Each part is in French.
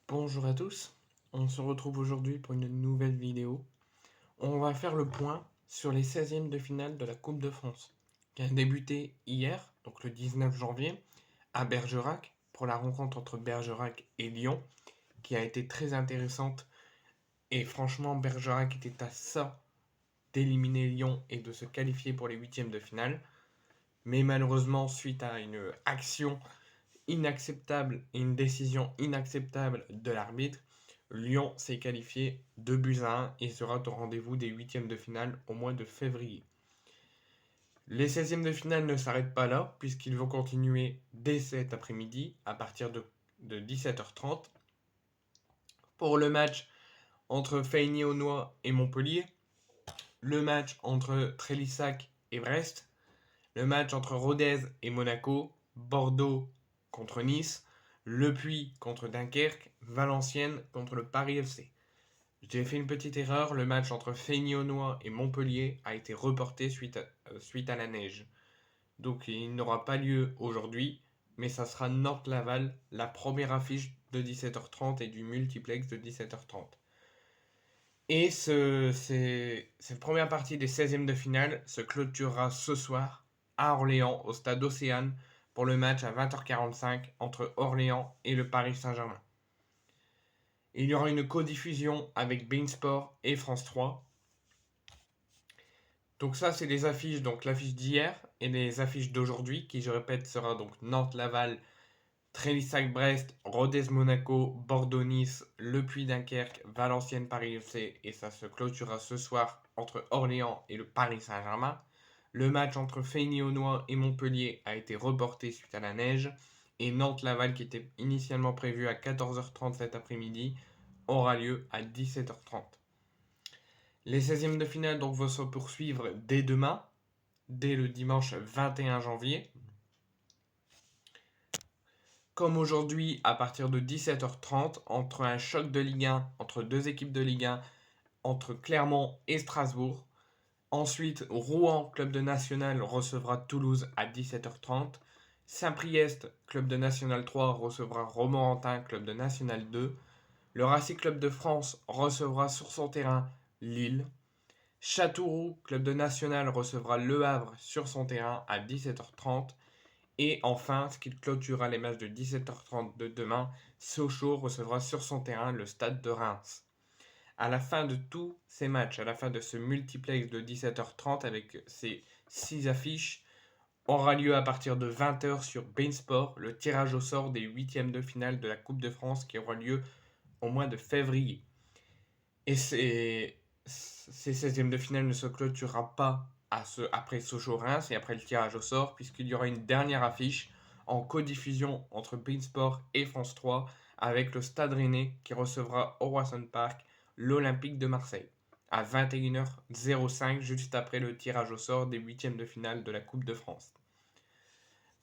Bonjour à tous, on se retrouve aujourd'hui pour une nouvelle vidéo. On va faire le point sur les 16e de finale de la Coupe de France, qui a débuté hier, donc le 19 janvier, à Bergerac, pour la rencontre entre Bergerac et Lyon, qui a été très intéressante. Et franchement, Bergerac était à ça d'éliminer Lyon et de se qualifier pour les 8e de finale. Mais malheureusement, suite à une action inacceptable et une décision inacceptable de l'arbitre, Lyon s'est qualifié 2-1 et sera au rendez-vous des huitièmes de finale au mois de février. Les 16e de finale ne s'arrêtent pas là, puisqu'ils vont continuer dès cet après-midi à partir de 17h30 pour le match entre Feyenoord et Montpellier, le match entre Trélissac et Brest, le match entre Rodez et Monaco, Bordeaux contre Nice, Le Puy contre Dunkerque, Valenciennes contre le Paris FC. J'ai fait une petite erreur, le match entre Feyenoord et Montpellier a été reporté suite à la neige. Donc il n'aura pas lieu aujourd'hui, mais ça sera Nantes-Laval, la première affiche de 17h30 et du multiplex de 17h30. Et cette première partie des 16e de finale se clôturera ce soir à Orléans, au stade Océane, pour le match à 20h45 entre Orléans et le Paris Saint-Germain. Il y aura une codiffusion avec beIN Sport et France 3. Donc ça, c'est les affiches, donc l'affiche d'hier et les affiches d'aujourd'hui, qui je répète sera donc Nantes-Laval, Trélissac-Brest, Rodez-Monaco, Bordeaux-Nice, Le Puy-Dunkerque, Valenciennes-Paris FC, et ça se clôturera ce soir entre Orléans et le Paris Saint-Germain. Le match entre Feyenoord et Montpellier a été reporté suite à la neige, et Nantes-Laval, qui était initialement prévu à 14h30 cet après-midi, aura lieu à 17h30. Les 16e de finale donc vont se poursuivre dès demain, dès le dimanche 21 janvier. Comme aujourd'hui, à partir de 17h30, entre un choc de Ligue 1, entre deux équipes de Ligue 1, entre Clermont et Strasbourg. Ensuite, Rouen, club de National, recevra Toulouse à 17h30. Saint-Priest, club de National 3, recevra Romorantin, club de National 2. Le Racing Club de France recevra sur son terrain Lille. Châteauroux, club de National, recevra Le Havre sur son terrain à 17h30. Et enfin, ce qui clôturera les matchs de 17h30 de demain, Sochaux recevra sur son terrain le stade de Reims. À la fin de tous ces matchs, à la fin de ce multiplex de 17h30 avec ces 6 affiches, aura lieu à partir de 20h sur beIN Sport le tirage au sort des huitièmes de finale de la Coupe de France qui aura lieu au mois de février. Et ces 16e de finale ne se clôturera pas après Sochaux-Reims et après le tirage au sort, puisqu'il y aura une dernière affiche en codiffusion entre beIN Sport et France 3 avec le Stade Rennais qui recevra au Roison Park l'Olympique de Marseille à 21h05 juste après le tirage au sort des huitièmes de finale de la Coupe de France.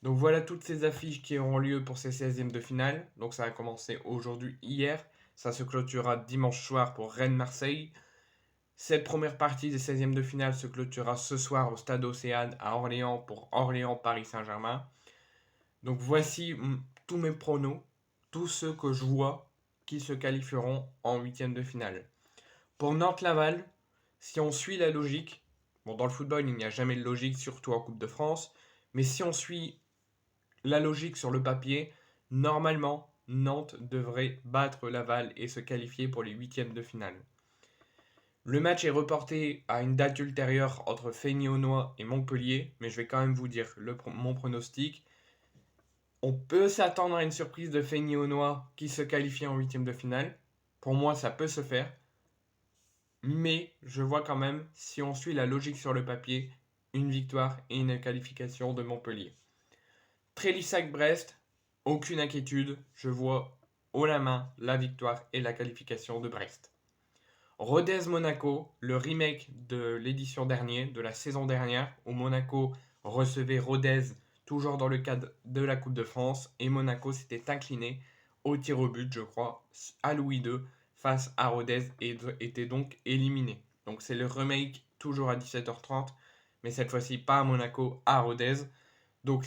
Donc voilà toutes ces affiches qui auront lieu pour ces 16e de finale. Donc ça a commencé aujourd'hui, hier. Ça se clôturera dimanche soir pour Rennes-Marseille. Cette première partie des 16e de finale se clôturera ce soir au stade Océane à Orléans pour Orléans-Paris Saint-Germain. Donc voici tous mes pronos, tous ceux que je vois qui se qualifieront en 8e de finale. Pour Nantes-Laval, si on suit la logique, bon dans le football il n'y a jamais de logique, surtout en Coupe de France, mais si on suit la logique sur le papier, normalement Nantes devrait battre Laval et se qualifier pour les 8e de finale. Le match est reporté à une date ultérieure entre Feyenoord et Montpellier, mais je vais quand même vous dire mon pronostic. On peut s'attendre à une surprise de Feyenoord qui se qualifie en 8e de finale. Pour moi, ça peut se faire. Mais je vois quand même, si on suit la logique sur le papier, une victoire et une qualification de Montpellier. Trélissac-Brest, aucune inquiétude. Je vois haut la main la victoire et la qualification de Brest. Rodez-Monaco, le remake de l'édition dernière, de la saison dernière, où Monaco recevait Rodez toujours dans le cadre de la Coupe de France, et Monaco s'était incliné au tir au but, je crois, à Louis II, face à Rodez, et était donc éliminé. Donc c'est le remake, toujours à 17h30, mais cette fois-ci pas à Monaco, à Rodez. Donc,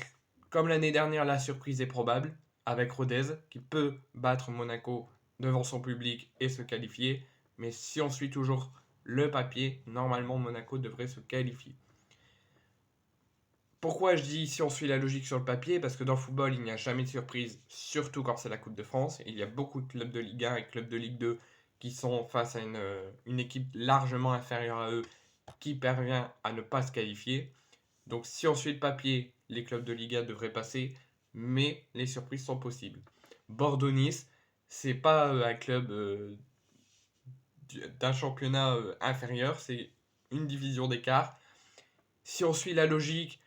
comme l'année dernière, la surprise est probable, avec Rodez, qui peut battre Monaco devant son public et se qualifier. Mais si on suit toujours le papier, normalement Monaco devrait se qualifier. Pourquoi je dis si on suit la logique sur le papier? Parce que dans le football, il n'y a jamais de surprise, surtout quand c'est la Coupe de France. Il y a beaucoup de clubs de Ligue 1 et clubs de Ligue 2 qui sont face à une équipe largement inférieure à eux qui parvient à ne pas se qualifier. Donc si on suit le papier, les clubs de Ligue 1 devraient passer, mais les surprises sont possibles. Bordeaux-Nice, c'est pas un club d'un championnat inférieur, c'est une division d'écart. Si on suit la logique,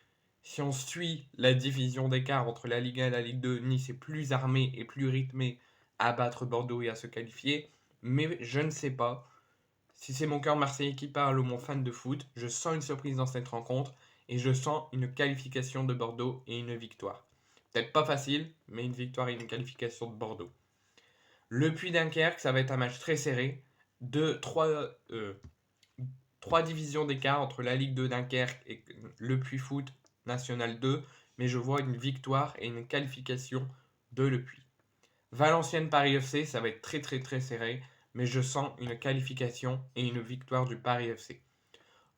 si on suit la division d'écart entre la Ligue 1 et la Ligue 2, Nice est plus armé et plus rythmé à battre Bordeaux et à se qualifier. Mais je ne sais pas. Si c'est mon cœur marseillais qui parle ou mon fan de foot, je sens une surprise dans cette rencontre et je sens une qualification de Bordeaux et une victoire. Peut-être pas facile, mais une victoire et une qualification de Bordeaux. Le Puy-Dunkerque, ça va être un match très serré. Trois divisions d'écart entre la Ligue 2 Dunkerque et le Puy Foot National 2, mais je vois une victoire et une qualification de Le Puy. Valenciennes Paris FC, ça va être très très très serré, mais je sens une qualification et une victoire du Paris FC.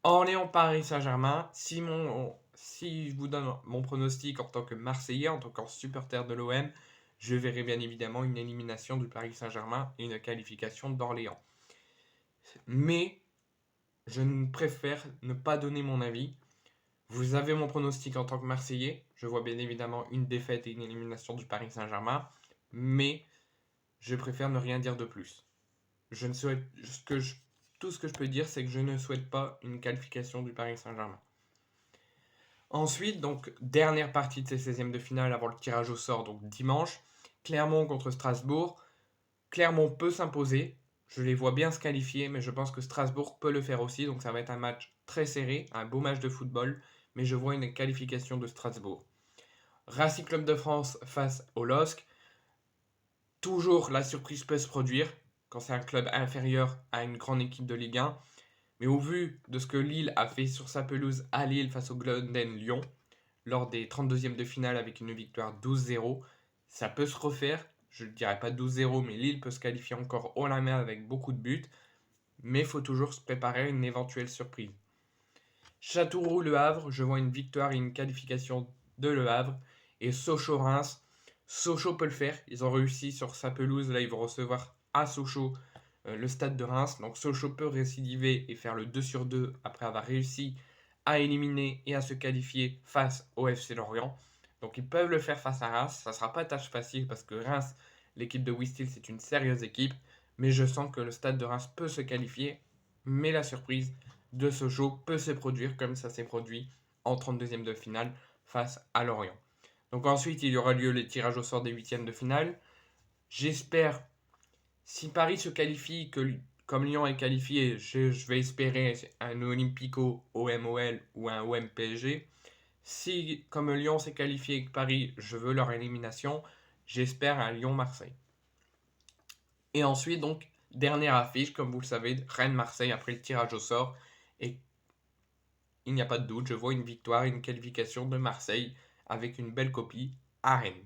Orléans Paris Saint-Germain, si je vous donne mon pronostic en tant que Marseillais, en tant que supporter de l'OM, je verrai bien évidemment une élimination du Paris Saint-Germain et une qualification d'Orléans. Mais je préfère ne pas donner mon avis. Vous avez mon pronostic en tant que Marseillais. Je vois bien évidemment une défaite et une élimination du Paris Saint-Germain. Mais je préfère ne rien dire de plus. Je ne souhaite, tout ce que je peux dire, c'est que je ne souhaite pas une qualification du Paris Saint-Germain. Ensuite, donc, dernière partie de ces 16e de finale avant le tirage au sort, donc dimanche. Clermont contre Strasbourg. Clermont peut s'imposer. Je les vois bien se qualifier, mais je pense que Strasbourg peut le faire aussi. Donc ça va être un match très serré, un beau match de football. Mais je vois une qualification de Strasbourg. Racing Club de France face au LOSC. Toujours la surprise peut se produire quand c'est un club inférieur à une grande équipe de Ligue 1. Mais au vu de ce que Lille a fait sur sa pelouse à Lille face au Golden Lyon, lors des 32e de finale avec une victoire 12-0, ça peut se refaire. Je ne dirais pas 12-0, mais Lille peut se qualifier encore haut la main avec beaucoup de buts. Mais il faut toujours se préparer à une éventuelle surprise. Châteauroux-Le Havre, je vois une victoire et une qualification de Le Havre. Et Sochaux-Reims, Sochaux peut le faire. Ils ont réussi sur sa pelouse. Là, ils vont recevoir à Sochaux le stade de Reims. Donc Sochaux peut récidiver et faire le 2/2 après avoir réussi à éliminer et à se qualifier face au FC Lorient. Donc ils peuvent le faire face à Reims. Ça ne sera pas tâche facile parce que Reims, l'équipe de Wistil, c'est une sérieuse équipe. Mais je sens que le stade de Reims peut se qualifier. Mais la surprise de Sochaux peut se produire comme ça s'est produit en 32e de finale face à Lorient. Donc ensuite, il y aura lieu les tirages au sort des 8e de finale. J'espère, si Paris se qualifie, que comme Lyon est qualifié, je vais espérer un Olympico OMOL ou un OM PSG. Si, comme Lyon s'est qualifié et que Paris, je veux leur élimination, j'espère un Lyon-Marseille. Et ensuite, donc, dernière affiche, comme vous le savez, Rennes-Marseille après le tirage au sort. Et il n'y a pas de doute, je vois une victoire et une qualification de Marseille avec une belle copie à Rennes.